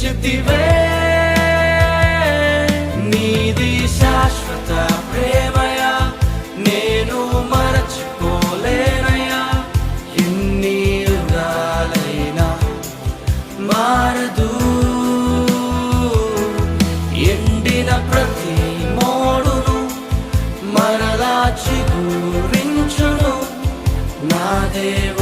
తెచ్చితివే నీది శాశ్వత ప్రేమయా నేను మరచిపోలేనయ్యా ఎన్ని యుగాలైనా మారదు ఎండిన ప్రతి మోడును మరలా చిగురించును నా దేవ